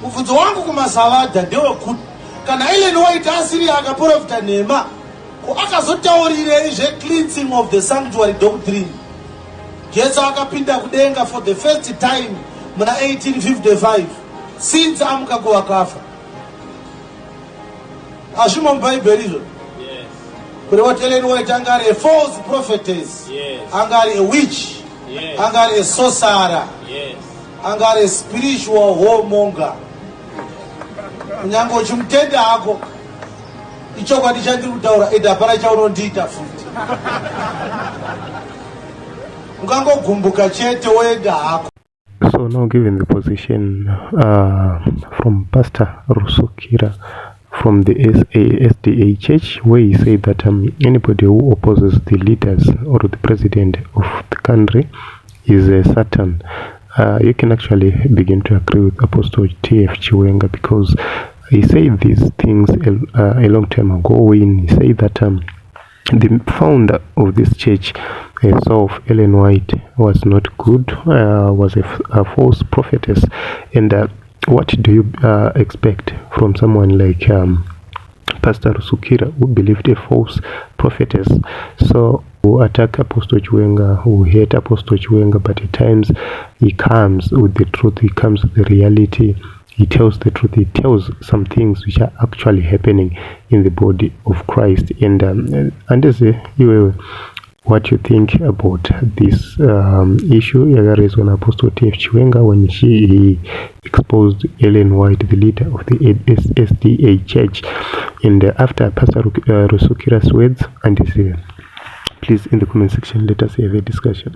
mubvunzo wangu kuMASAVADA ndewekuti kana Ellen White asiri akaprofita nhema akazotaurire cleansing of the sanctuary doctrine, Jesu akapinda kudenga for the first time muna 1855 since amuka kuvakafa. Ashimo muBhaibheri izvo. Yes. Kuri what Ellen White angari a false prophetess. Yes. Angari a witch. Yes. Angari a sorcerer. Yes. Angari a spiritual whoremonger. Kunyange uchimutenda hako ichokwadi chandiri kutaura idhapara chaunondiita futi. Ungangogumbuka chete woenda hako. So now, given the position from Pastor Rusukira from the SDA Church, where he said that anybody who opposes the leaders or the president of the country is a Satan, you can actually begin to agree with Apostle Chiwenga, because he said these things a long time ago when he said that the founder of this church herself, Ellen White, was not good, was a false prophetess. And what do you expect from someone like Pastor Rusukira, who believed a false prophetess? So who attack Apostle Chiwenga, who hate Apostle Chiwenga, but at times he comes with the truth, he comes with the reality, he tells the truth, he tells some things which are actually happening in the body of Christ. And as what you think about this issue raised on Apostle Chiwenga when he exposed Ellen White, the leader of the SDA Church, and after Pastor Rusukira's words, and please in the comment section let us have a discussion.